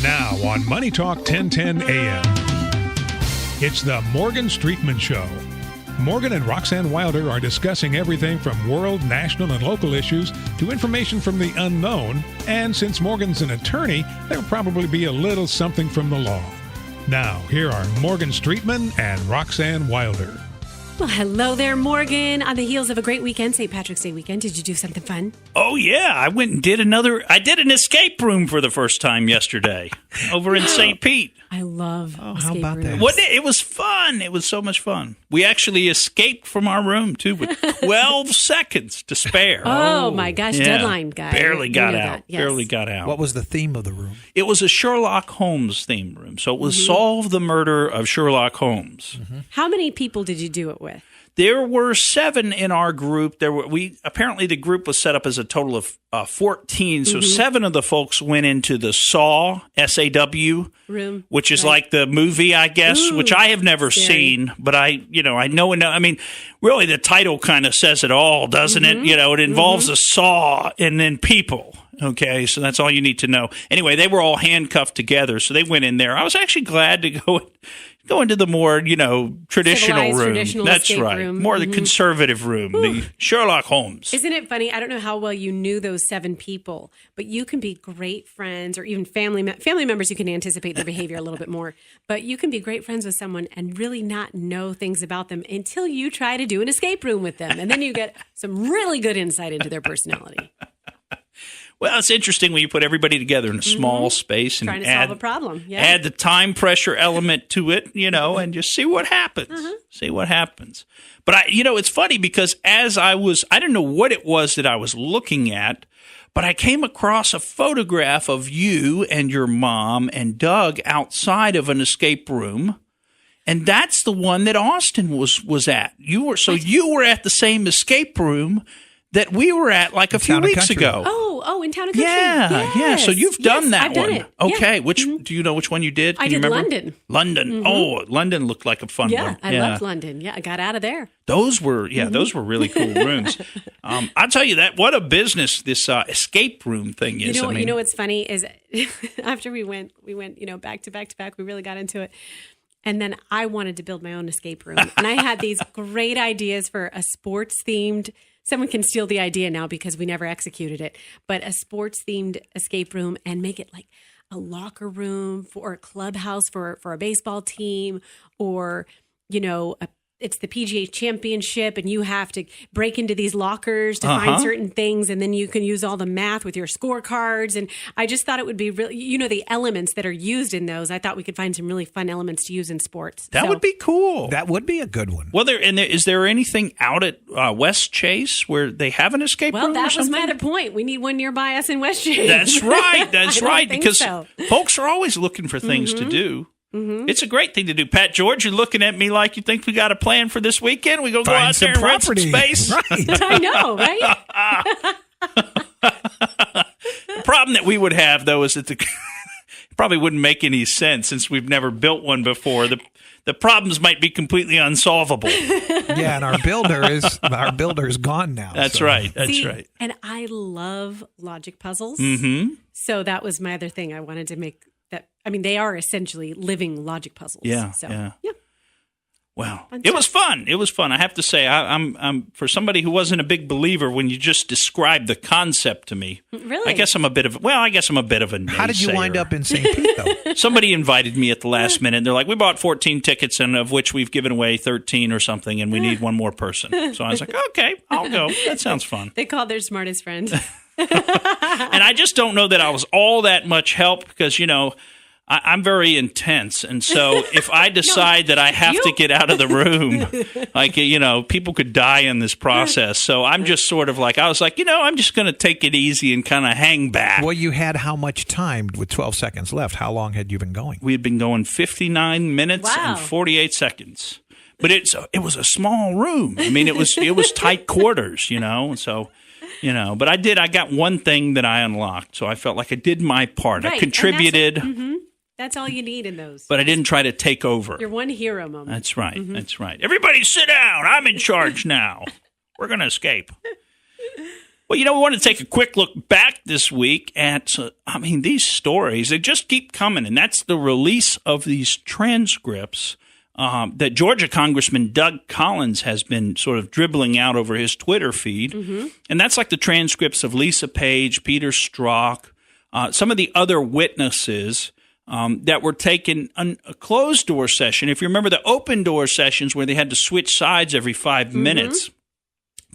Now on Money Talk 1010 AM. It's the Morgan Streetman Show. Morgan and Roxanne Wilder are discussing everything from world, national, and local issues to information from the unknown. And since Morgan's an attorney, there'll probably be a little something from the law. Now, here are Morgan Streetman and Roxanne Wilder. Well, hello there, Morgan. On the heels of a great weekend, St. Patrick's Day weekend, did you do something fun? Oh, yeah. I went and did an escape room for the first time yesterday over in St. Pete. I love escape how about rooms. that? Wasn't it? It was fun. It was so much fun. We actually escaped from our room, too, with 12 seconds to spare. Oh, my gosh. Yeah. Deadline, guy. Barely got You know out. that, yes. Barely got out. What was the theme of the room? It was a Sherlock Holmes themed room. So it was Solve the Murder of Sherlock Holmes. Mm-hmm. How many people did you do it with? There were 7 in our group. Apparently the group was set up as a total of 14. So 7 of the folks went into the Saw, S-A-W, room, which is like the movie, I guess, Ooh, which I have never scary. seen, but I know. I mean, really, the title kind of says it all, doesn't it? You know, it involves a saw and then people. Okay, so that's all you need to know. Anyway, they were all handcuffed together, so they went in there. I was actually glad to go into the more, traditional Civilized, room. traditional That's escape right. room. More the conservative room, the Sherlock Holmes. Isn't it funny? I don't know how well you knew those 7 people, but you can be great friends or even family members. You can anticipate their behavior a little bit more, but you can be great friends with someone and really not know things about them until you try to do an escape room with them. And then you get some really good insight into their personality. Well, it's interesting when you put everybody together in a small space and Trying to solve a problem. Yeah. add the time pressure element to it, and just see what happens. See what happens. But it's funny because I didn't know what it was that I was looking at, but I came across a photograph of you and your mom and Doug outside of an escape room. And that's the one that Austin was at. You were at the same escape room that we were at like a few weeks ago. Oh, in Town and Country. Yeah. Yes. So you've done that I've done one. it. Okay. Yeah. Which do you know which one you did? Can I you did remember? London. London. Oh, London looked like a fun one. I loved London. Yeah, I got out of there. Those were really cool rooms. I'll tell you that what a business this escape room thing is. You know what's funny is after we went, back to back. We really got into it. And then I wanted to build my own escape room. And I had these great ideas for a sports-themed. Someone can steal the idea now because we never executed it. But a sports-themed escape room and make it like a locker room or a clubhouse for a baseball team or, it's the PGA Championship and you have to break into these lockers to find certain things and then you can use all the math with your scorecards. And I just thought it would be really, the elements that are used in those. I thought we could find some really fun elements to use in sports. That would be cool. That would be a good one. Well, is there anything out at West Chase where they have an escape room? Well, that or was something? my other point. We need one nearby us in West Chase. That's right. That's right. Because so. folks are always looking for things to do. It's a great thing to do. Pat George, you're looking at me like you think we got a plan for this weekend. We gonna go out there and rent some space. Right. I know, right? The problem that we would have, though, is that it probably wouldn't make any sense since we've never built one before. The problems might be completely unsolvable. Yeah, and our builder is gone now. That's right. That's right. And I love logic puzzles. Mm-hmm. So that was my other thing. I wanted to make that. I mean, they are essentially living logic puzzles. Yeah. So, yeah. Well, Fun it stuff. was fun. It was fun. I have to say, I'm for somebody who wasn't a big believer when you just described the concept to me. Really? I guess I'm a bit of a naysayer. How did you wind up in St. Pete, though? Somebody invited me at the last minute. They're like, we bought 14 tickets, and of which we've given away 13 or something, and we need one more person. So I was like, okay, I'll go. That sounds fun. They called their smartest friend. And I just don't know that I was all that much help because, I'm very intense. And so if I decide that I have to get out of the room, people could die in this process. So I'm just sort of I was like, I'm just going to take it easy and kind of hang back. Well, you had how much time with 12 seconds left? How long had you been going? We had been going 59 minutes and 48 seconds. But it was a small room. I mean, it was tight quarters, So, but I got one thing that I unlocked. So I felt like I did my part. Right. I contributed. That's all you need in those. But I didn't try to take over. Your one hero moment. That's right. That's right. Everybody sit down. I'm in charge now. We're going to escape. Well, we want to take a quick look back this week at, these stories, they just keep coming, and that's the release of these transcripts that Georgia Congressman Doug Collins has been sort of dribbling out over his Twitter feed. Mm-hmm. And that's like the transcripts of Lisa Page, Peter Strzok, some of the other witnesses that were taken on a closed-door session. If you remember the open-door sessions where they had to switch sides every 5 minutes,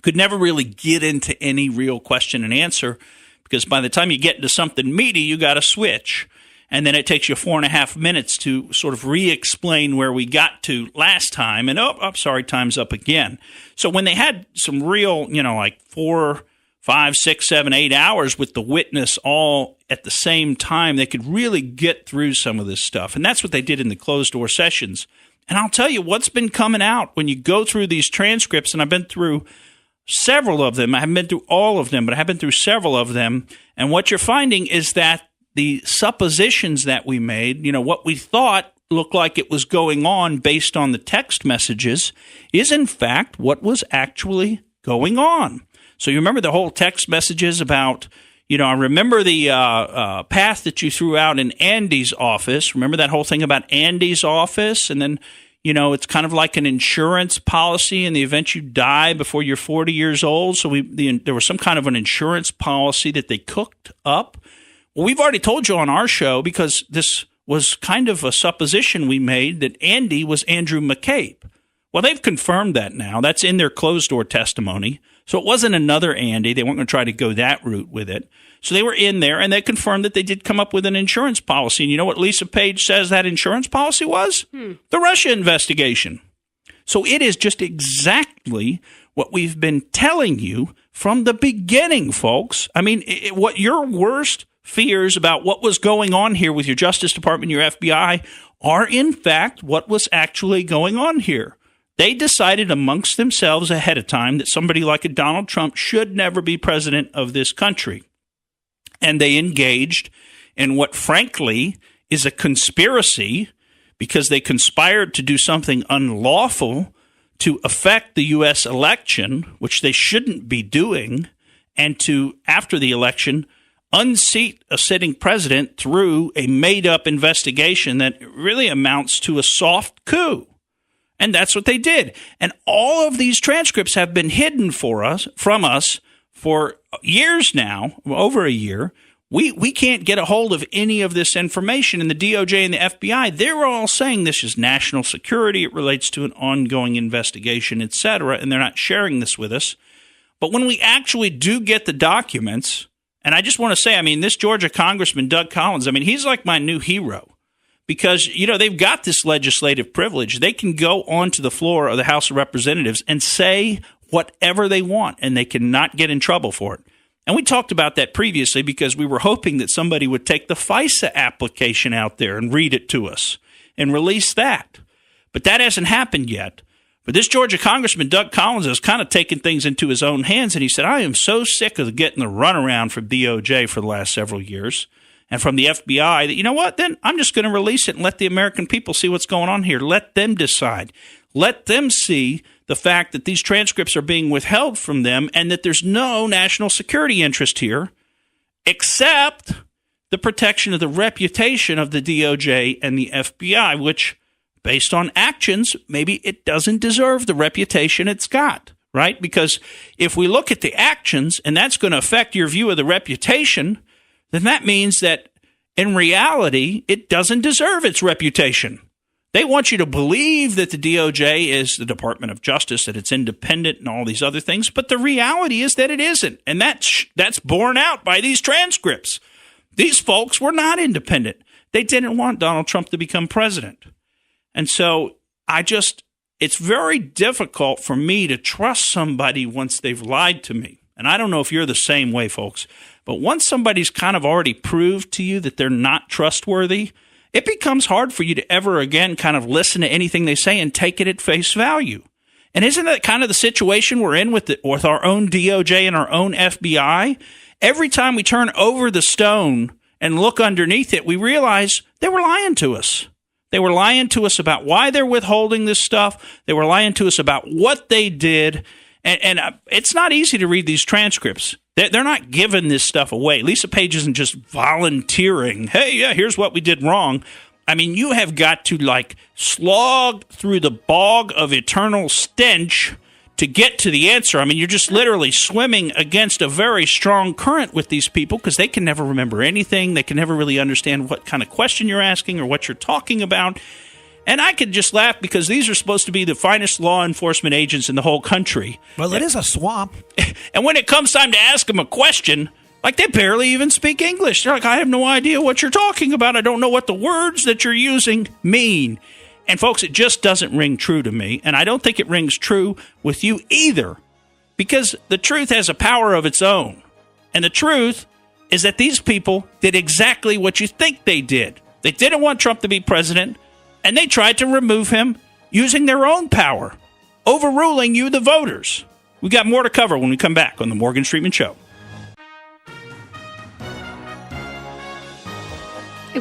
could never really get into any real question and answer because by the time you get into something meaty, you got to switch. And then it takes you 4.5 minutes to sort of re-explain where we got to last time. And, sorry, time's up again. So when they had some real, like 4, 5, 6, 7, 8 hours with the witness all at the same time, they could really get through some of this stuff. And that's what they did in the closed-door sessions. And I'll tell you what's been coming out when you go through these transcripts, and I've been through several of them. I haven't been through all of them, but I have been through several of them. And what you're finding is that the suppositions that we made, what we thought looked like it was going on based on the text messages is in fact what was actually going on. So you remember the whole text messages about, I remember the path that you threw out in Andy's office. Remember that whole thing about Andy's office? And then, it's kind of like an insurance policy in the event you die before you're 40 years old. So there was some kind of an insurance policy that they cooked up. Well, we've already told you on our show, because this was kind of a supposition we made, that Andy was Andrew McCabe. Well, they've confirmed that now. That's in their closed-door testimony. So it wasn't another Andy. They weren't going to try to go that route with it. So they were in there, and they confirmed that they did come up with an insurance policy. And you know what Lisa Page says that insurance policy was? The Russia investigation. So it is just exactly what we've been telling you from the beginning, folks. What your worst fears about what was going on here with your Justice Department, your FBI, are in fact what was actually going on here. They decided amongst themselves ahead of time that somebody like a Donald Trump should never be president of this country. And they engaged in what, frankly, is a conspiracy, because they conspired to do something unlawful to affect the U.S. election, which they shouldn't be doing, and to, after the election, unseat a sitting president through a made-up investigation that really amounts to a soft coup. And that's what they did. And all of these transcripts have been hidden from us for years now, over a year. We can't get a hold of any of this information. And the DOJ and the FBI, they're all saying this is national security. It relates to an ongoing investigation, et cetera. And they're not sharing this with us. But when we actually do get the documents, and I just want to say, this Georgia Congressman, Doug Collins, he's like my new hero. Because, they've got this legislative privilege. They can go onto the floor of the House of Representatives and say whatever they want, and they cannot get in trouble for it. And we talked about that previously because we were hoping that somebody would take the FISA application out there and read it to us and release that. But that hasn't happened yet. But this Georgia Congressman, Doug Collins, has kind of taken things into his own hands, and he said, I am so sick of getting the runaround from DOJ for the last several years and from the FBI that, you know what, then I'm just going to release it and let the American people see what's going on here. Let them decide. Let them see the fact that these transcripts are being withheld from them and that there's no national security interest here except the protection of the reputation of the DOJ and the FBI, which, based on actions, maybe it doesn't deserve the reputation it's got, right? Because if we look at the actions and that's going to affect your view of the reputation, then that means that in reality, it doesn't deserve its reputation. They want you to believe that the DOJ is the Department of Justice, that it's independent and all these other things, but the reality is that it isn't. And that's borne out by these transcripts. These folks were not independent. They didn't want Donald Trump to become president. And so it's very difficult for me to trust somebody once they've lied to me. And I don't know if you're the same way, folks, but once somebody's kind of already proved to you that they're not trustworthy, it becomes hard for you to ever again kind of listen to anything they say and take it at face value. And isn't that kind of the situation we're in with our own DOJ and our own FBI? Every time we turn over the stone and look underneath it, we realize they were lying to us. They were lying to us about why they're withholding this stuff. They were lying to us about what they did. And it's not easy to read these transcripts. They're not giving this stuff away. Lisa Page isn't just volunteering, hey, yeah, here's what we did wrong. I mean, you have got to, like, slog through the bog of eternal stench to get to the answer. I mean, you're just literally swimming against a very strong current with these people because they can never remember anything. They can never really understand what kind of question you're asking or what you're talking about. And I could just laugh because these are supposed to be the finest law enforcement agents in the whole country. Well, it is a swamp. And when it comes time to ask them a question, like, they barely even speak English. They're like, I have no idea what you're talking about. I don't know what the words that you're using mean. And, folks, it just doesn't ring true to me. And I don't think it rings true with you either. Because the truth has a power of its own. And the truth is that these people did exactly what you think they did. They didn't want Trump to be president. And they tried to remove him using their own power, overruling you, the voters. We got more to cover when we come back on the Morgan Streetman Show.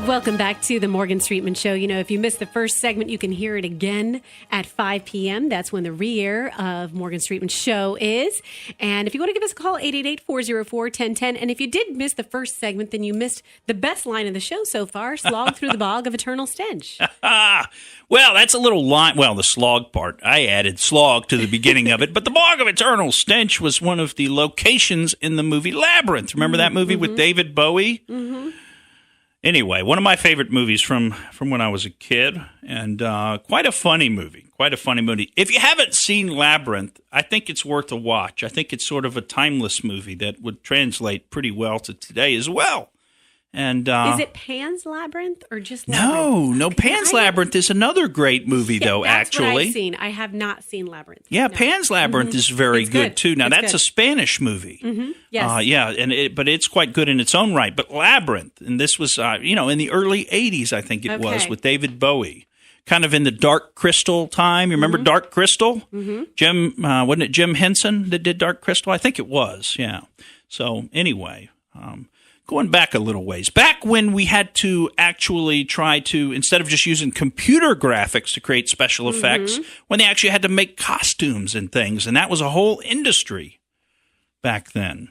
Welcome back to the Morgan Streetman Show. You know, if you missed the first segment, you can hear it again at 5 p.m. That's when the re-air of Morgan Streetman Show is. And if you want to give us a call, 888-404-1010. And if you did miss the first segment, then you missed the best line of the show so far, slog through the bog of eternal stench. Well, that's a little line. Well, the slog part, I added slog to the beginning of it. But the bog of eternal stench was one of the locations in the movie Labyrinth. Remember that movie with David Bowie? Mm-hmm. Anyway, one of my favorite movies from when I was a kid, and quite a funny movie. If you haven't seen Labyrinth, I think it's worth a watch. I think it's sort of a timeless movie that would translate pretty well to today as well. And is it Pan's Labyrinth or just Labyrinth? No. Pan's Labyrinth is another great movie, though. That's actually, what I've seen. I have not seen Labyrinth. Yeah, no. Pan's Labyrinth is very good too. Now that's a Spanish movie. Mm-hmm. Yes. But it's quite good in its own right. But Labyrinth, and this was in the early '80s, I think it was, with David Bowie. Kind of in the Dark Crystal time. You remember Dark Crystal? Mm-hmm. Wasn't it Jim Henson that did Dark Crystal? I think it was. Yeah. So anyway. Going back a little ways, back when we had to actually try to, instead of just using computer graphics to create special effects, when they actually had to make costumes and things, and that was a whole industry back then.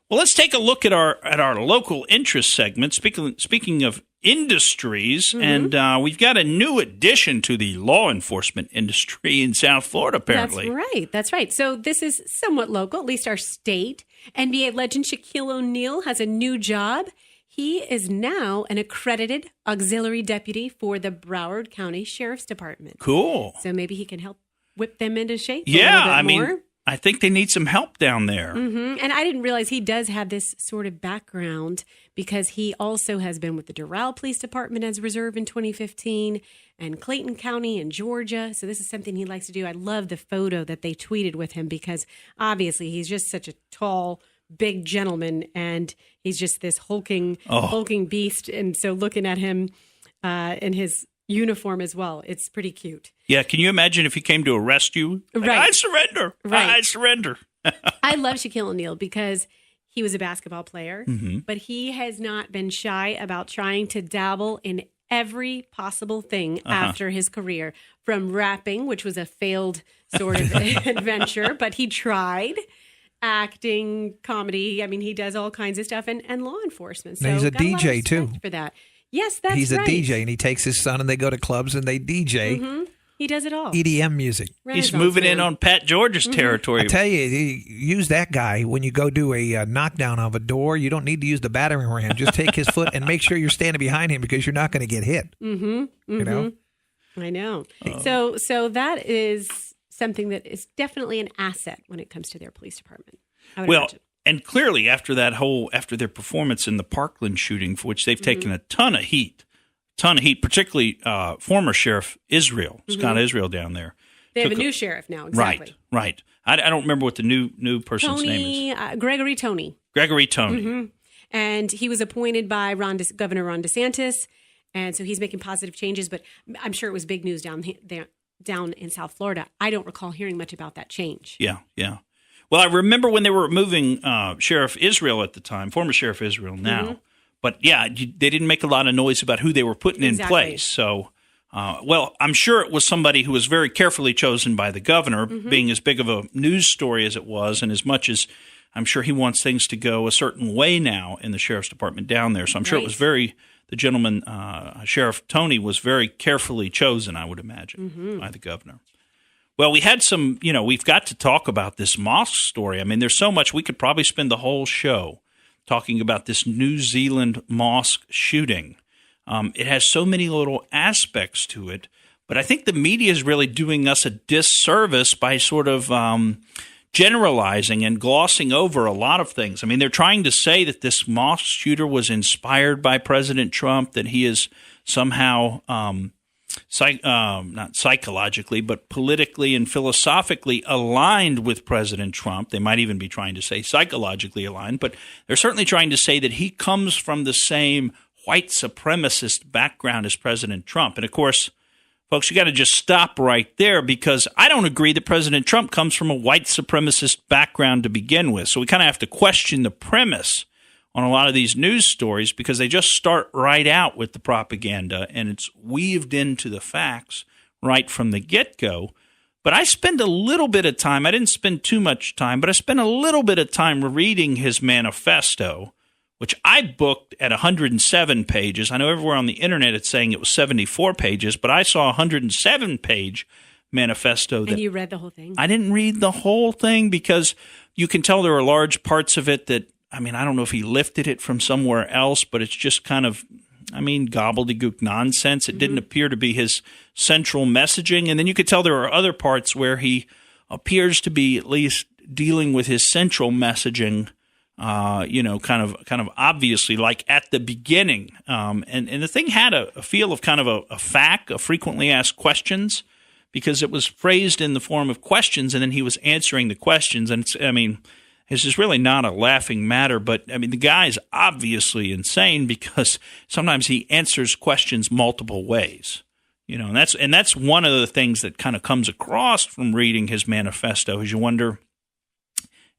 Well, let's take a look at our local interest segment. Speaking of industries, and we've got a new addition to the law enforcement industry in South Florida, apparently. That's right. So this is somewhat local, at least our state. NBA legend Shaquille O'Neal has a new job. He is now an accredited auxiliary deputy for the Broward County Sheriff's Department. Cool. So maybe he can help whip them into shape Yeah, a little bit more. I think they need some help down there. Mm-hmm. And I didn't realize he does have this sort of background because he also has been with the Doral Police Department as reserve in 2015 and Clayton County in Georgia. So this is something he likes to do. I love the photo that they tweeted with him because obviously he's just such a tall, big gentleman and he's just this hulking beast. And so looking at him in his uniform as well, it's pretty cute. Yeah, can you imagine if he came to arrest you? Like, right. I surrender. Right. I surrender. I love Shaquille O'Neal because he was a basketball player, but he has not been shy about trying to dabble in every possible thing after his career, from rapping, which was a failed sort of adventure, but he tried, acting, comedy. I mean, he does all kinds of stuff, and law enforcement. So he's a got lot of DJ too. respect for that. Yes, that's He's right. a DJ, and he takes his son, and they go to clubs, and they DJ He does it all. EDM music. He's moving in on Pat George's territory. I tell you, use that guy when you go do a knockdown of a door. You don't need to use the battering ram. Just take his foot and make sure you're standing behind him because you're not going to get hit. You know? I know. So that is something that is definitely an asset when it comes to their police department. I would imagine. And clearly after their performance in the Parkland shooting, for which they've taken a ton of heat, particularly former Sheriff Israel, Scott Israel down there. They have a new sheriff now, exactly. Right. I don't remember what the new person's name is. Gregory Tony. And he was appointed by Governor Ron DeSantis, and so he's making positive changes, but I'm sure it was big news down in South Florida. I don't recall hearing much about that change. Yeah. Well, I remember when they were removing Sheriff Israel at the time, former Sheriff Israel now. But, yeah, they didn't make a lot of noise about who they were putting in place. So, I'm sure it was somebody who was very carefully chosen by the governor, being as big of a news story as it was, and as much as I'm sure he wants things to go a certain way now in the sheriff's department down there. So I'm sure it was the gentleman, Sheriff Tony, was very carefully chosen, I would imagine, by the governor. Well, we had some, we've got to talk about this mosque story. I mean, there's so much. We could probably spend the whole show talking about this New Zealand mosque shooting. It has so many little aspects to it, but I think the media is really doing us a disservice by sort of generalizing and glossing over a lot of things. I mean, they're trying to say that this mosque shooter was inspired by President Trump, that he is somehow not psychologically, but politically and philosophically aligned with President Trump. They might even be trying to say psychologically aligned, but they're certainly trying to say that he comes from the same white supremacist background as President Trump. And of course, folks, you got to just stop right there, because I don't agree that President Trump comes from a white supremacist background to begin with. So we kind of have to question the premise on a lot of these news stories, because they just start right out with the propaganda and it's weaved into the facts right from the get-go. But I spend a little bit of time, I didn't spend too much time, but I spent a little bit of time reading his manifesto, which I booked at 107 pages. I know everywhere on the internet it's saying it was 74 pages, but I saw a 107-page manifesto. And you read the whole thing? I didn't read the whole thing, because you can tell there are large parts of it that, I mean, I don't know if he lifted it from somewhere else, but it's just kind of, gobbledygook nonsense. It didn't appear to be his central messaging. And then you could tell there are other parts where he appears to be at least dealing with his central messaging, kind of obviously, like at the beginning. And the thing had a feel of kind of a FAQ, a frequently asked questions, because it was phrased in the form of questions, and then he was answering the questions. And this is really not a laughing matter, but the guy's obviously insane, because sometimes he answers questions multiple ways. And that's one of the things that kind of comes across from reading his manifesto, is you wonder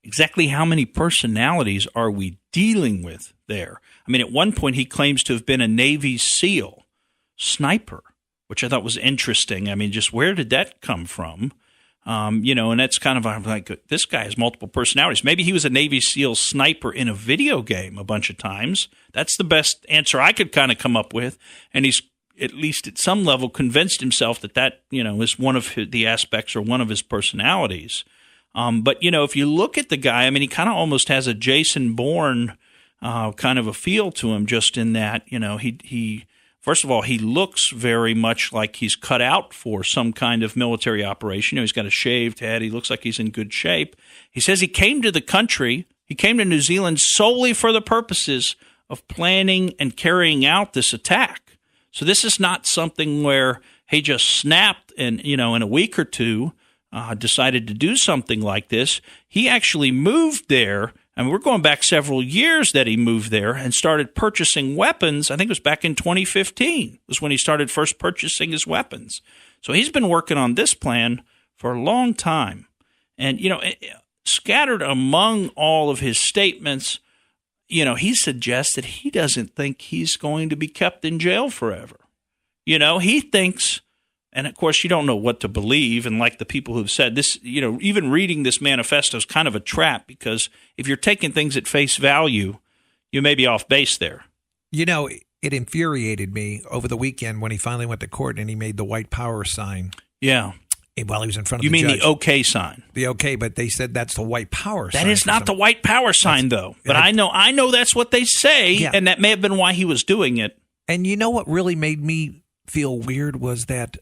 exactly how many personalities are we dealing with there. At one point he claims to have been a Navy SEAL sniper, which I thought was interesting. Just where did that come from? And that's kind of, I'm like, this guy has multiple personalities. Maybe he was a Navy SEAL sniper in a video game a bunch of times. That's the best answer I could kind of come up with. And he's, at least at some level, convinced himself that is one of the aspects or one of his personalities. But if you look at the guy, he kind of almost has a Jason Bourne kind of a feel to him, just in that, he first of all, he looks very much like he's cut out for some kind of military operation. He's got a shaved head. He looks like he's in good shape. He says he came to the country, he came to New Zealand solely for the purposes of planning and carrying out this attack. So this is not something where he just snapped and, in a week or two decided to do something like this. He actually moved there. We're going back several years that he moved there and started purchasing weapons. I think it was back in 2015 was when he started first purchasing his weapons. So he's been working on this plan for a long time. And, scattered among all of his statements, he suggests that he doesn't think he's going to be kept in jail forever. He thinks, and of course you don't know what to believe, and like the people who've said this, even reading this manifesto is kind of a trap, because if you're taking things at face value, you may be off base there. It infuriated me over the weekend when he finally went to court and he made the white power sign. Yeah. While he was in front of the judge. You mean the OK sign? The OK, but they said that's the white power sign. That is not the white power sign, though. But I know that's what they say, and that may have been why he was doing it. And what really made me feel weird was that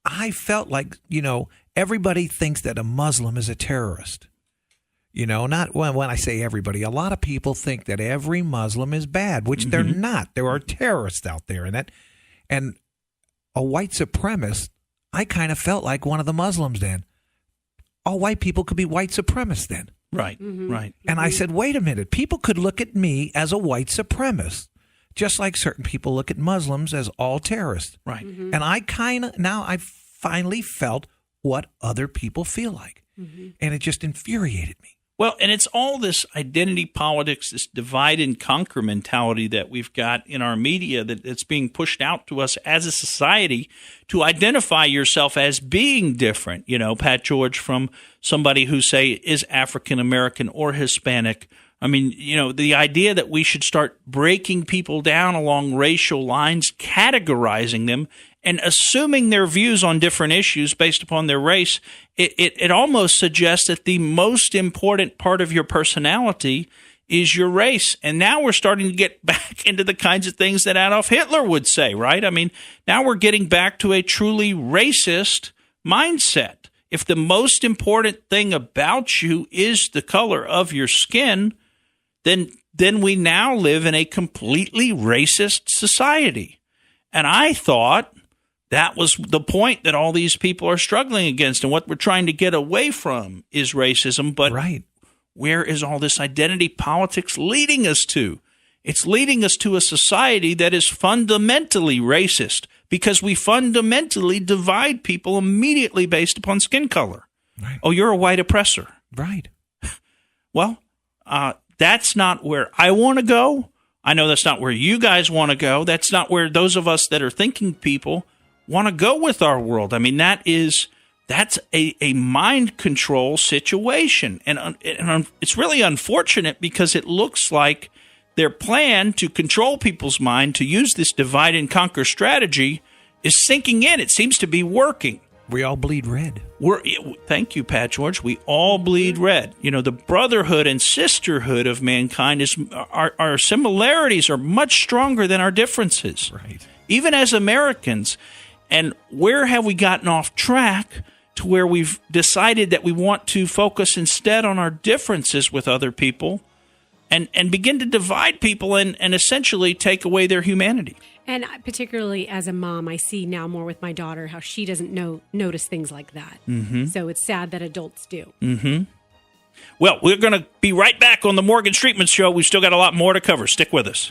I felt like, everybody thinks that a Muslim is a terrorist. Not when I say everybody, a lot of people think that every Muslim is bad, which they're not. There are terrorists out there, and a white supremacist, I kind of felt like one of the Muslims then. All white people could be white supremacists then. Right, right. And I said, wait a minute, people could look at me as a white supremacist, just like certain people look at Muslims as all terrorists. Right. And I finally felt what other people feel like. And it just infuriated me. Well, and it's all this identity politics, this divide and conquer mentality that we've got in our media that's being pushed out to us as a society to identify yourself as being different. You know, Pat George, from somebody who, say, is African American or Hispanic. I mean, you know, the idea that we should start breaking people down along racial lines, categorizing them, and assuming their views on different issues based upon their race, it almost suggests that the most important part of your personality is your race. And now we're starting to get back into the kinds of things that Adolf Hitler would say, right? I mean, now we're getting back to a truly racist mindset. If the most important thing about you is the color of your skin, then we now live in a completely racist society. And I thought that was the point that all these people are struggling against, and what we're trying to get away from is racism. But Right. where is all this identity politics leading us to? It's leading us to a society that is fundamentally racist because we fundamentally divide people immediately based upon skin color. Right. Oh, you're a white oppressor. Right. Well, that's not where I want to go. I know that's not where you guys want to go. That's not where those of us that are thinking people want to go with our world. I mean, that's a mind control situation. And it's really unfortunate because it looks like their plan to control people's mind, to use this divide and conquer strategy, is sinking in. It seems to be working. We all bleed red. Thank you, Pat George. We all bleed red. You know, the brotherhood and sisterhood of mankind our similarities are much stronger than our differences. Right. Even as Americans. And where have we gotten off track to where we've decided that we want to focus instead on our differences with other people and begin to divide people and essentially take away their humanity? And particularly as a mom, I see now more with my daughter how she doesn't notice things like that. Mm-hmm. So it's sad that adults do. Mm-hmm. Well, we're going to be right back on the Morgan Streetman Show. We've still got a lot more to cover. Stick with us.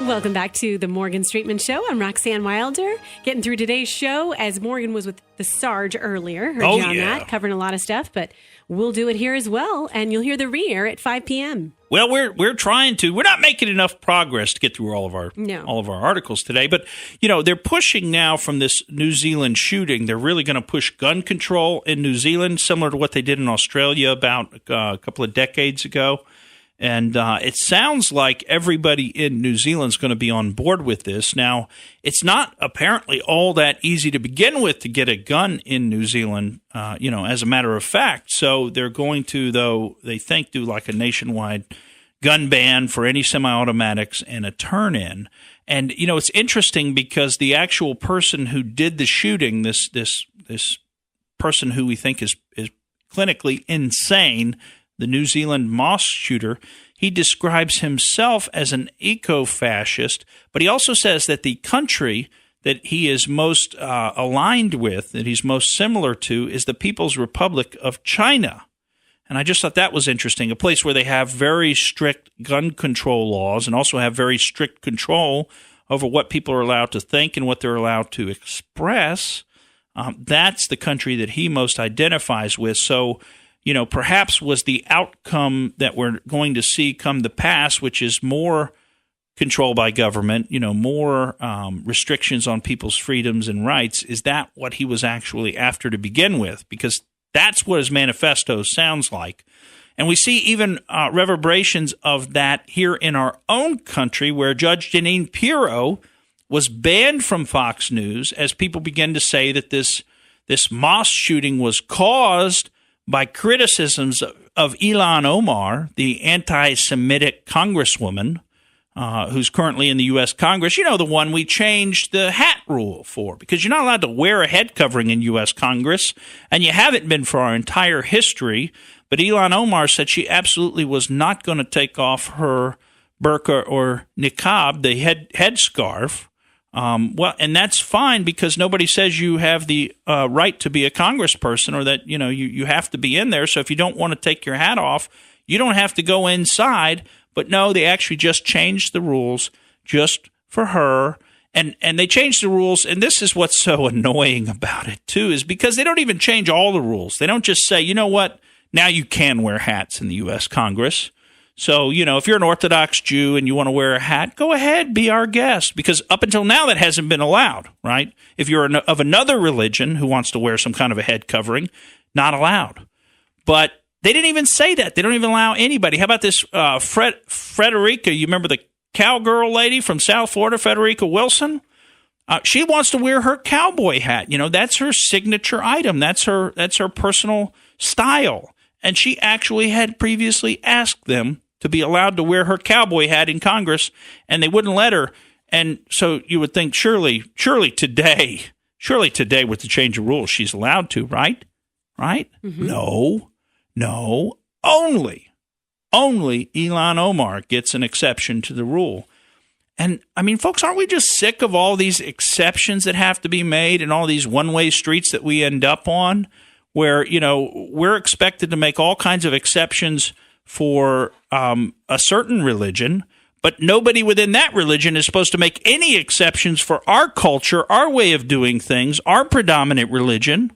Welcome back to the Morgan Streetman Show. I'm Roxanne Wilder, getting through today's show as Morgan was with the Sarge earlier. Heard you on that, covering a lot of stuff, but we'll do it here as well, and you'll hear the re-air at 5 p.m. Well, we're trying to. We're not making enough progress to get through all of our articles today. But you know, they're pushing now from this New Zealand shooting. They're really going to push gun control in New Zealand, similar to what they did in Australia about a couple of decades ago. And it sounds like everybody in New Zealand is going to be on board with this. Now, it's not apparently all that easy to begin with to get a gun in New Zealand, as a matter of fact. So they're going to, though, they think, do like a nationwide gun ban for any semi-automatics and a turn-in. And, you know, it's interesting because the actual person who did the shooting, this person who we think is clinically insane, the New Zealand mosque shooter, he describes himself as an eco-fascist, but he also says that the country that he is most aligned with, that he's most similar to, is the People's Republic of China. And I just thought that was interesting, a place where they have very strict gun control laws and also have very strict control over what people are allowed to think and what they're allowed to express. That's the country that he most identifies with. So, you know, perhaps was the outcome that we're going to see come to pass, which is more control by government, you know, more restrictions on people's freedoms and rights. Is that what he was actually after to begin with? Because that's what his manifesto sounds like. And we see even reverberations of that here in our own country, where Judge Jeanine Pirro was banned from Fox News as people began to say that this mosque shooting was caused by criticisms of Ilhan Omar, the anti-Semitic congresswoman who's currently in the U.S. Congress. You know, the one we changed the hat rule for, because you're not allowed to wear a head covering in U.S. Congress, and you haven't been for our entire history. But Ilhan Omar said she absolutely was not going to take off her burqa or niqab, the headscarf. And that's fine, because nobody says you have the right to be a congressperson, or that, you know, you have to be in there. So if you don't want to take your hat off, you don't have to go inside. But no, they actually just changed the rules just for her. And they changed the rules, and this is what's so annoying about it, too, is because they don't even change all the rules. They don't just say, you know what, now you can wear hats in the U.S. Congress. So, if you're an Orthodox Jew and you want to wear a hat, go ahead, be our guest. Because up until now, that hasn't been allowed, right? If you're of another religion who wants to wear some kind of a head covering, not allowed. But they didn't even say that. They don't even allow anybody. How about this Frederica? You remember the cowgirl lady from South Florida, Frederica Wilson? She wants to wear her cowboy hat. That's her signature item. That's her personal style. And she actually had previously asked them to be allowed to wear her cowboy hat in Congress, and they wouldn't let her. And so you would think surely today with the change of rules, she's allowed to, right? Right? Mm-hmm. No. Only Ilhan Omar gets an exception to the rule. And, folks, aren't we just sick of all these exceptions that have to be made and all these one-way streets that we end up on where, we're expected to make all kinds of exceptions for a certain religion, but nobody within that religion is supposed to make any exceptions for our culture, our way of doing things, our predominant religion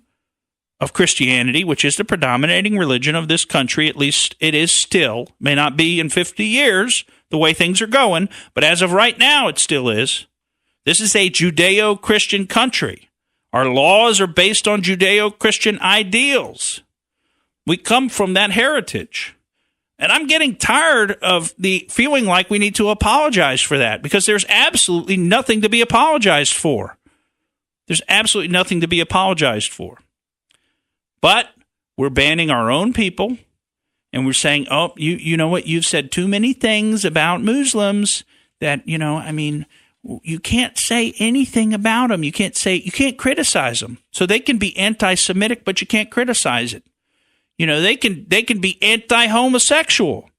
of Christianity, which is the predominating religion of this country. At least it is still. May not be in 50 years the way things are going, but as of right now, it still is. This is a Judeo-Christian country. Our laws are based on Judeo-Christian ideals. We come from that heritage. And I'm getting tired of the feeling like we need to apologize for that because there's absolutely nothing to be apologized for. There's absolutely nothing to be apologized for. But we're banning our own people, and we're saying, oh, you know what? You've said too many things about Muslims that, you can't say anything about them. You can't criticize them. So they can be anti-Semitic, but you can't criticize it. They can be anti-homosexual.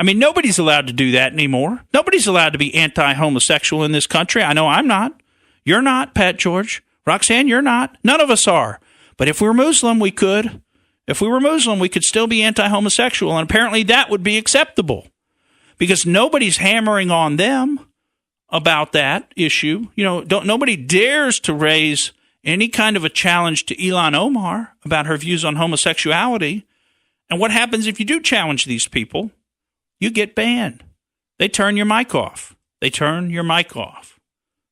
Nobody's allowed to do that anymore. Nobody's allowed to be anti-homosexual in this country. I know I'm not. You're not, Pat George. Roxanne, you're not. None of us are. But if we're Muslim, we could. If we were Muslim, we could still be anti-homosexual, and apparently that would be acceptable because nobody's hammering on them about that issue. Nobody dares to raise any kind of a challenge to Ilhan Omar about her views on homosexuality. And what happens if you do challenge these people? You get banned. They turn your mic off. The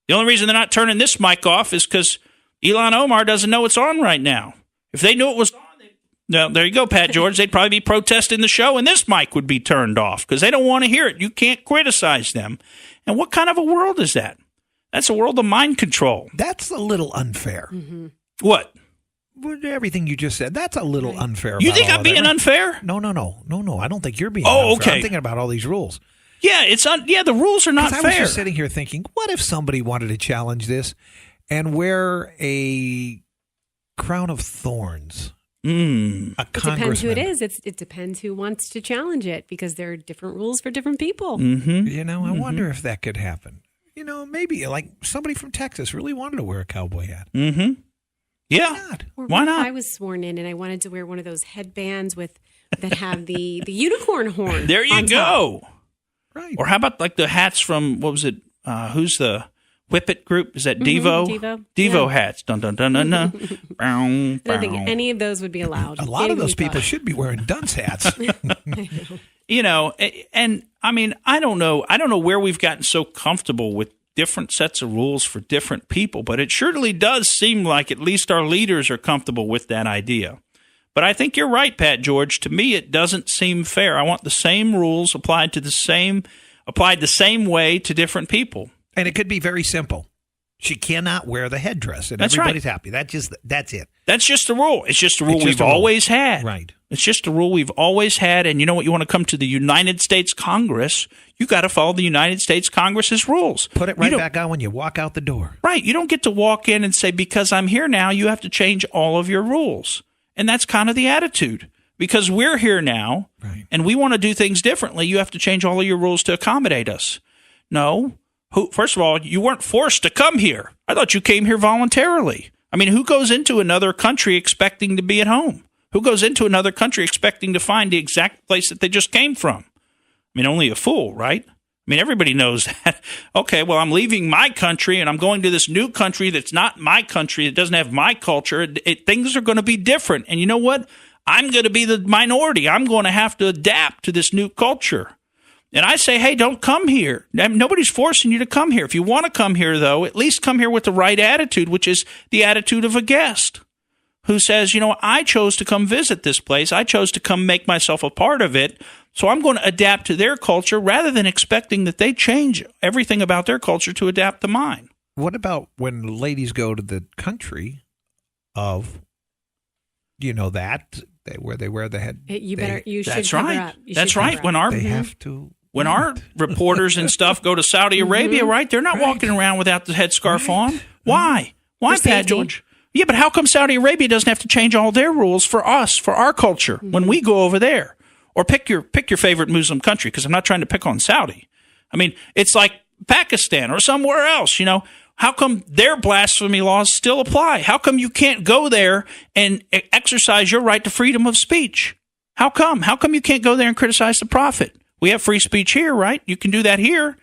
only reason they're not turning this mic off is because Ilhan Omar doesn't know it's on right now. If they knew it was on, there you go, Pat George. They'd probably be protesting the show, and this mic would be turned off because they don't want to hear it. You can't criticize them. And what kind of a world is that? That's a world of mind control. That's a little unfair. Mm-hmm. What? Everything you just said, that's a little unfair. You think I'm being unfair? No. I don't think you're being unfair. Okay. I'm thinking about all these rules. Yeah, the rules are not fair. I was just sitting here thinking, what if somebody wanted to challenge this and wear a crown of thorns? It depends who it is. It depends who wants to challenge it because there are different rules for different people. Mm-hmm. I wonder if that could happen. Maybe like somebody from Texas really wanted to wear a cowboy hat. Mm-hmm. Yeah. Why not? I was sworn in and I wanted to wear one of those headbands that have the unicorn horn. There you go. Top. Right. Or how about like the hats from, what was it? Who's the Whippet group? Is that Devo? Devo hats. Dun, dun, dun, dun, dun. I don't think any of those would be allowed. A lot of those people should be wearing dunce hats. And I don't know where we've gotten so comfortable with different sets of rules for different people, but it surely does seem like at least our leaders are comfortable with that idea. But I think you're right, Pat George. To me, it doesn't seem fair. I want the same rules applied the same way to different people. And it could be very simple. She cannot wear the headdress, and that's everybody's right. happy. That's it. That's just the rule. It's just the rule we've always had. Right. It's just a rule we've always had. And you know what? You want to come to the United States Congress, you got to follow the United States Congress's rules. Put it right back on when you walk out the door. Right. You don't get to walk in and say, because I'm here now, you have to change all of your rules. And that's kind of the attitude. Because we're here now, right, and we want to do things differently, you have to change all of your rules to accommodate us. No. First of all, you weren't forced to come here. I thought you came here voluntarily. Who goes into another country expecting to be at home? Who goes into another country expecting to find the exact place that they just came from? Only a fool, right? I mean, everybody knows that. Okay, well, I'm leaving my country and I'm going to this new country that's not my country. It doesn't have my culture. Things are going to be different. And you know what? I'm going to be the minority. I'm going to have to adapt to this new culture. And I say, hey, don't come here. Nobody's forcing you to come here. If you want to come here, though, at least come here with the right attitude, which is the attitude of a guest who says, you know, I chose to come visit this place. I chose to come make myself a part of it. So I'm going to adapt to their culture rather than expecting that they change everything about their culture to adapt to mine. What about when ladies go to the country of, you know, where they wear the head? You should That's cover right. up. You That's should cover right. up. They have to. When our reporters and stuff go to Saudi Arabia, right, they're not walking around without the headscarf on. Why? Why, For Pat safety. George? Yeah, but how come Saudi Arabia doesn't have to change all their rules for us, for our culture, when we go over there? Or pick your favorite Muslim country, because I'm not trying to pick on Saudi. I mean, it's like Pakistan or somewhere else, you know. How come their blasphemy laws still apply? How come you can't go there and exercise your right to freedom of speech? How come? How come you can't go there and criticize the prophet? We have free speech here, right? You can do that here.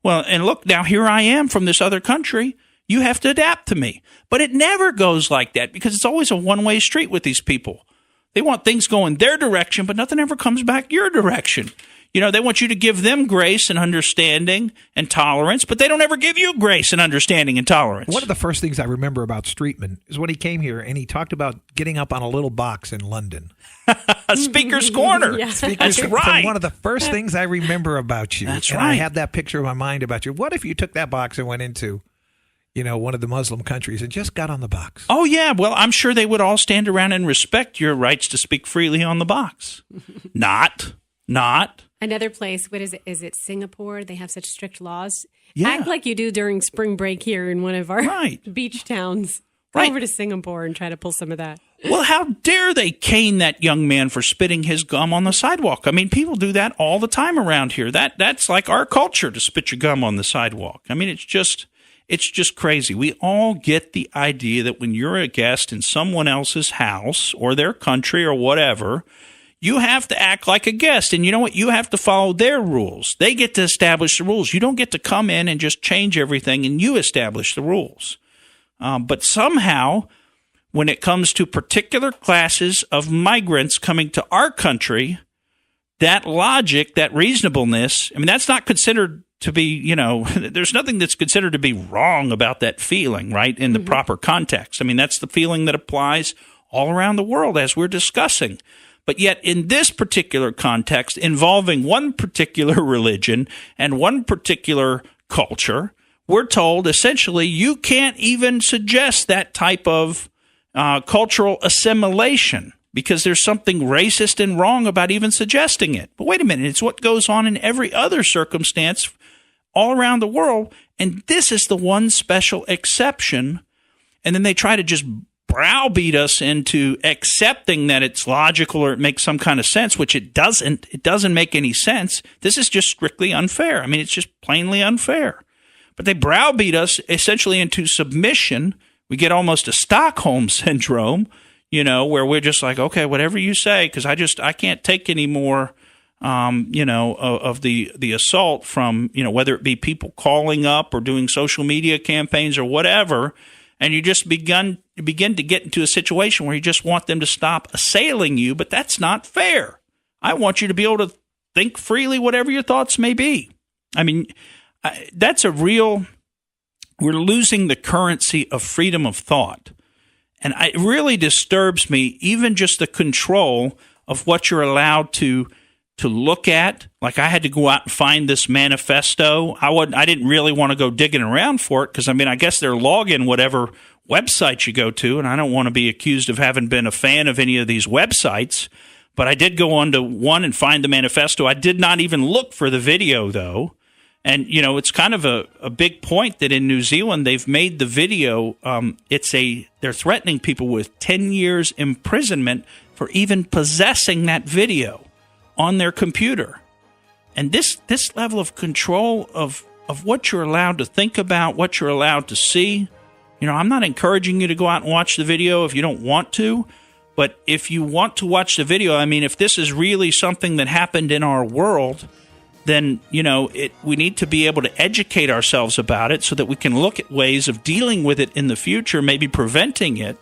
Well, and look, now here I am from this other country. You have to adapt to me. But it never goes like that because it's always a one-way street with these people. They want things going their direction, but nothing ever comes back your direction. You know, they want you to give them grace and understanding and tolerance, but they don't ever give you grace and understanding and tolerance. One of the first things I remember about Streetman is when he came here and he talked about getting up on a little box in London. A speaker's corner. Yeah. That's right. One of the first things I remember about you. That's and right. I have that picture in my mind about you. What if you took that box and went into, you know, one of the Muslim countries and just got on the box? Oh, yeah. Well, I'm sure they would all stand around and respect your rights to speak freely on the box. Not. Another place, what is it? Is it Singapore? They have such strict laws. Yeah. Act like you do during spring break here in one of our Right. beach towns. Go Right. over to Singapore and try to pull some of that. Well, how dare they cane that young man for spitting his gum on the sidewalk? I mean, people do that all the time around here. That's like our culture, to spit your gum on the sidewalk. I mean, it's just crazy. We all get the idea that when you're a guest in someone else's house or their country or whatever, you have to act like a guest. And you know what? You have to follow their rules. They get to establish the rules. You don't get to come in and just change everything and you establish the rules. But somehow, when it comes to particular classes of migrants coming to our country, that logic, that reasonableness, I mean, that's not considered to be, you know, there's nothing that's considered to be wrong about that feeling, right, in the proper context. I mean, that's the feeling that applies all around the world as we're discussing. But yet in this particular context, involving one particular religion and one particular culture, we're told essentially you can't even suggest that type of cultural assimilation because there's something racist and wrong about even suggesting it. But wait a minute, it's what goes on in every other circumstance all around the world, and this is the one special exception. And then they try to just browbeat us into accepting that it's logical or it makes some kind of sense, which it doesn't. It doesn't make any sense. This is just strictly unfair. I mean, it's just plainly unfair. But they browbeat us essentially into submission. We get almost a Stockholm syndrome, you know, where we're just like, okay, whatever you say, because I can't take any more, you know, of the assault from, you know, whether it be people calling up or doing social media campaigns or whatever. And you just begin to get into a situation where you just want them to stop assailing you, but that's not fair. I want you to be able to think freely, whatever your thoughts may be. I mean, that's we're losing the currency of freedom of thought. And it really disturbs me, even just the control of what you're allowed to look at. Like I had to go out and find this manifesto. I didn't really want to go digging around for it because, I mean, I guess they're logging whatever website you go to, and I don't want to be accused of having been a fan of any of these websites. But I did go on to one and find the manifesto. I did not even look for the video, though. And, you know, it's kind of a big point that in New Zealand they've made the video, they're threatening people with 10 years imprisonment for even possessing that video on their computer. And this level of control of what you're allowed to think about, what you're allowed to see, you know, I'm not encouraging you to go out and watch the video if you don't want to. But if you want to watch the video, I mean, if this is really something that happened in our world, then, we need to be able to educate ourselves about it so that we can look at ways of dealing with it in the future, maybe preventing it.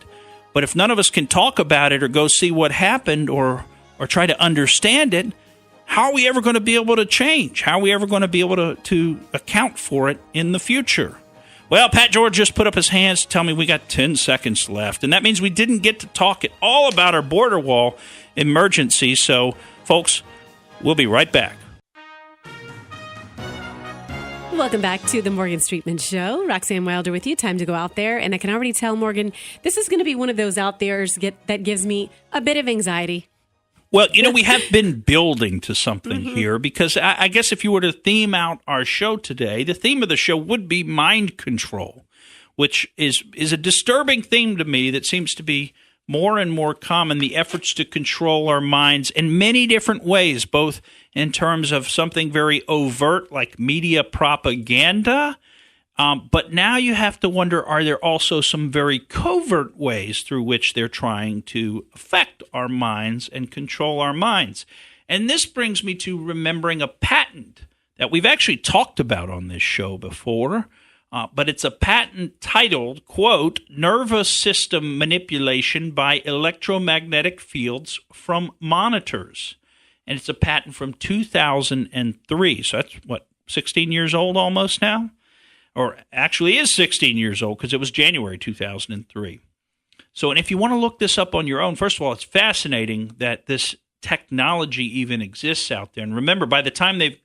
But if none of us can talk about it or go see what happened or try to understand it, how are we ever going to be able to change? How are we ever going to be able to account for it in the future? Well, Pat George just put up his hands to tell me we got 10 seconds left, and that means we didn't get to talk at all about our border wall emergency. So, folks, we'll be right back. Welcome back to the Morgan Streetman Show. Roxanne Wilder with you. Time to go out there. And I can already tell, Morgan, this is going to be one of those out there's that gives me a bit of anxiety. Well, we have been building to something here because I guess if you were to theme out our show today, the theme of the show would be mind control, which is a disturbing theme to me that seems to be more and more common, the efforts to control our minds in many different ways, both in terms of something very overt like media propaganda, but now you have to wonder, are there also some very covert ways through which they're trying to affect our minds and control our minds? And this brings me to remembering a patent that we've actually talked about on this show before, but it's a patent titled, quote, Nervous System Manipulation by Electromagnetic Fields from Monitors. And it's a patent from 2003. So that's, 16 years old almost now? Or actually is 16 years old because it was January 2003. So, and if you want to look this up on your own, first of all, it's fascinating that this technology even exists out there. And remember, by the time they've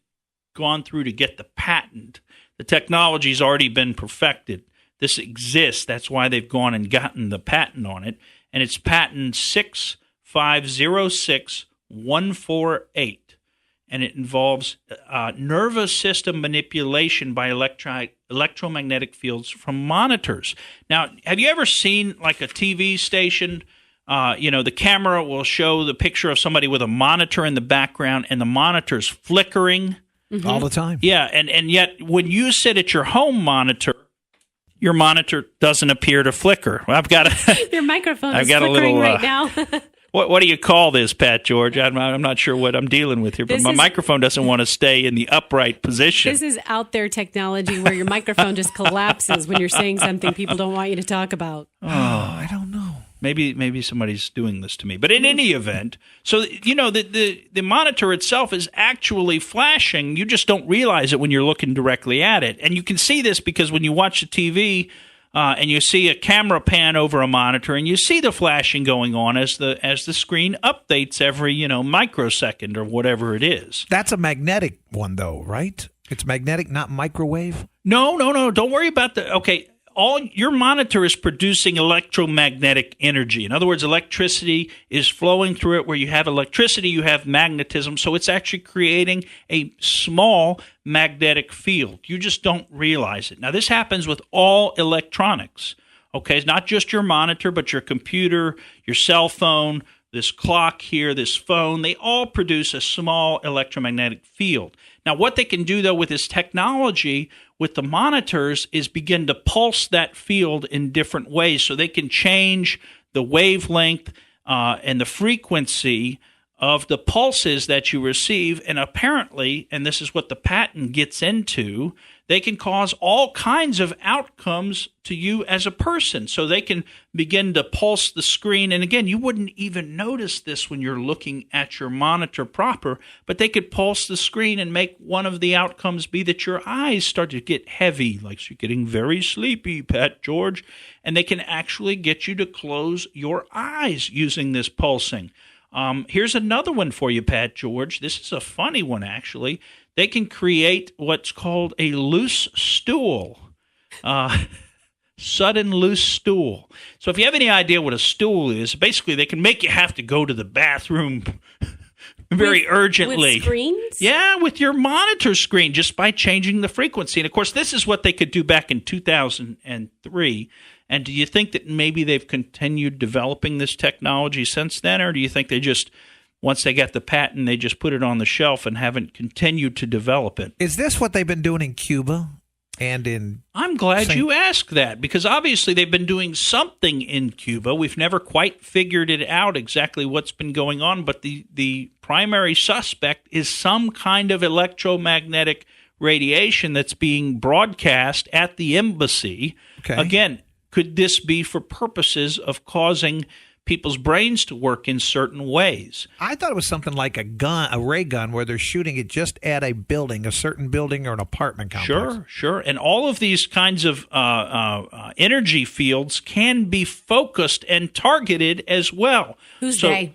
gone through to get the patent, the technology's already been perfected. This exists. That's why they've gone and gotten the patent on it. And it's patent 6506148. And it involves nervous system manipulation by electromagnetic fields from monitors. Now, have you ever seen like a TV station? The camera will show the picture of somebody with a monitor in the background, and the monitor's flickering. Mm-hmm. All the time. Yeah, and yet when you sit at your home monitor, your monitor doesn't appear to flicker. Well, I've got your microphone is flickering right now. What do you call this, Pat George? I'm not sure what I'm dealing with here, but my microphone doesn't want to stay in the upright position. This is out there technology where your microphone just collapses when you're saying something people don't want you to talk about. Oh, I don't know. Maybe somebody's doing this to me. But in any event, so, the monitor itself is actually flashing. You just don't realize it when you're looking directly at it. And you can see this because when you watch the TV and you see a camera pan over a monitor and you see the flashing going on as the screen updates every, microsecond or whatever it is. That's a magnetic one, though, right? It's magnetic, not microwave? No. Don't worry about the – okay. All your monitor is producing electromagnetic energy. In other words, electricity is flowing through it. Where you have electricity, you have magnetism. So it's actually creating a small magnetic field. You just don't realize it. Now, this happens with all electronics. Okay, it's not just your monitor, but your computer, your cell phone, this clock here, this phone. They all produce a small electromagnetic field. Now, what they can do, though, with this technology, with the monitors, is begin to pulse that field in different ways. So they can change the wavelength and the frequency of the pulses that you receive. And apparently, and this is what the patent gets into, they can cause all kinds of outcomes to you as a person. So they can begin to pulse the screen. And again, you wouldn't even notice this when you're looking at your monitor proper, but they could pulse the screen and make one of the outcomes be that your eyes start to get heavy, like you're getting very sleepy, Pat George. And they can actually get you to close your eyes using this pulsing. Here's another one for you, Pat George. This is a funny one, actually. They can create what's called a loose stool, sudden loose stool. So if you have any idea what a stool is, basically they can make you have to go to the bathroom very urgently. With screens? Yeah, with your monitor screen, just by changing the frequency. And, of course, this is what they could do back in 2003. And do you think that maybe they've continued developing this technology since then, or do you think they just, once they got the patent, they just put it on the shelf and haven't continued to develop it? Is this what they've been doing in Cuba? and in I'm glad you asked that, because obviously they've been doing something in Cuba. We've never quite figured it out exactly what's been going on, but the primary suspect is some kind of electromagnetic radiation that's being broadcast at the embassy. Okay. Again, could this be for purposes of causing people's brains to work in certain ways? I thought it was something like a ray gun, where they're shooting it just at a building, a certain building or an apartment complex. Sure. And all of these kinds of energy fields can be focused and targeted as well. Who's they?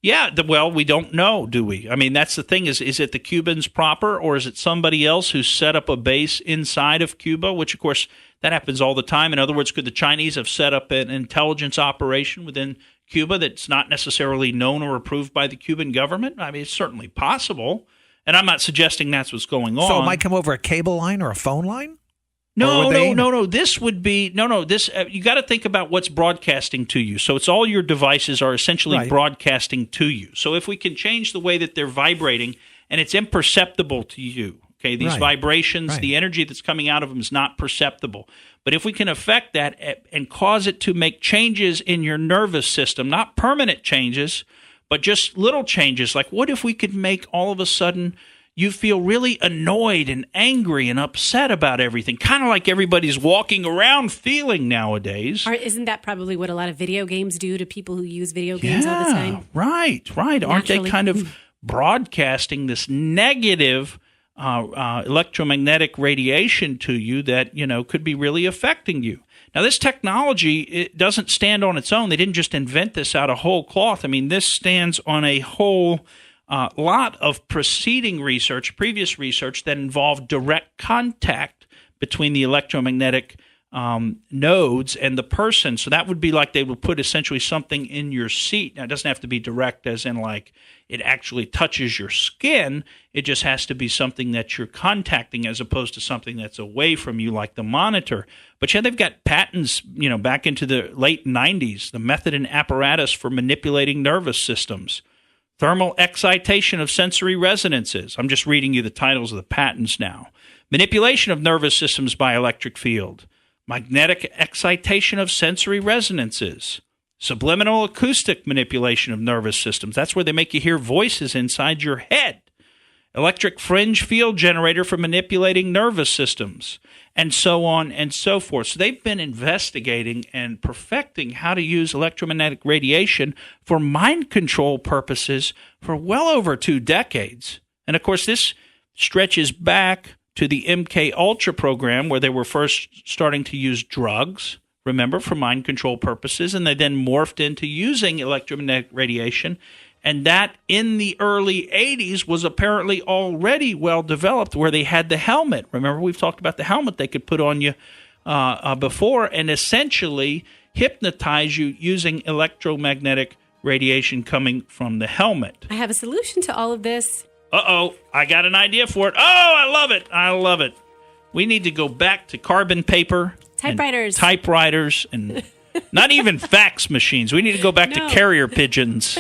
Yeah, well, we don't know, do we? I mean, that's the thing. Is it the Cubans proper, or is it somebody else who set up a base inside of Cuba, which, of course, that happens all the time. In other words, could the Chinese have set up an intelligence operation within Cuba that's not necessarily known or approved by the Cuban government? I mean, it's certainly possible, and I'm not suggesting that's what's going on. So it might come over a cable line or a phone line? No. This would be This you got to think about what's broadcasting to you. So it's all your devices are essentially broadcasting to you. So if we can change the way that they're vibrating, and it's imperceptible to you. Okay, these vibrations, the energy that's coming out of them is not perceptible. But if we can affect that and cause it to make changes in your nervous system, not permanent changes, but just little changes, like what if we could make all of a sudden you feel really annoyed and angry and upset about everything, kind of like everybody's walking around feeling nowadays. Isn't that probably what a lot of video games do to people who use video games all the time? Right. Naturally. Aren't they kind of broadcasting this negative electromagnetic radiation to you that, could be really affecting you? Now, this technology, it doesn't stand on its own. They didn't just invent this out of whole cloth. I mean, this stands on a whole lot of previous research that involved direct contact between the electromagnetic nodes and the person. So that would be like they would put essentially something in your seat. Now, it doesn't have to be direct as in like it actually touches your skin. It just has to be something that you're contacting as opposed to something that's away from you like the monitor. But yeah, they've got patents, back into the late 90s, the method and apparatus for manipulating nervous systems. Thermal excitation of sensory resonances. I'm just reading you the titles of the patents now. Manipulation of nervous systems by electric field. Magnetic excitation of sensory resonances. Subliminal acoustic manipulation of nervous systems. That's where they make you hear voices inside your head. Electric fringe field generator for manipulating nervous systems. And so on and so forth. So they've been investigating and perfecting how to use electromagnetic radiation for mind control purposes for well over 2 decades. And of course, this stretches back to the MK Ultra program, where they were first starting to use drugs, remember, for mind control purposes, and they then morphed into using electromagnetic radiation. And that in the early 80s was apparently already well developed, where they had the helmet. Remember, we've talked about the helmet they could put on you before and essentially hypnotize you using electromagnetic radiation coming from the helmet. I have a solution to all of this. Uh-oh, I got an idea for it. Oh, I love it. We need to go back to carbon paper. Typewriters and not even fax machines. We need to go back to carrier pigeons.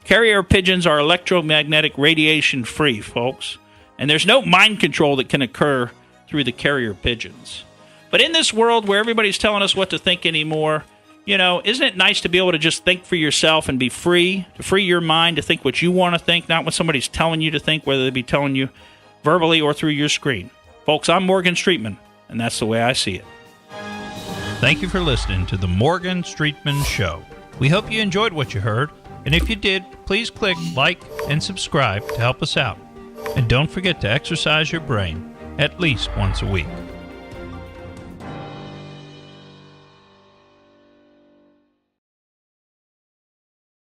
Carrier pigeons are electromagnetic radiation free, folks. And there's no mind control that can occur through the carrier pigeons. But in this world where everybody's telling us what to think anymore, isn't it nice to be able to just think for yourself and be free, to free your mind to think what you want to think, not what somebody's telling you to think, whether they be telling you verbally or through your screen. Folks, I'm Morgan Streetman, and that's the way I see it. Thank you for listening to the Morgan Streetman Show. We hope you enjoyed what you heard, and if you did, please click like and subscribe to help us out. And don't forget to exercise your brain at least once a week.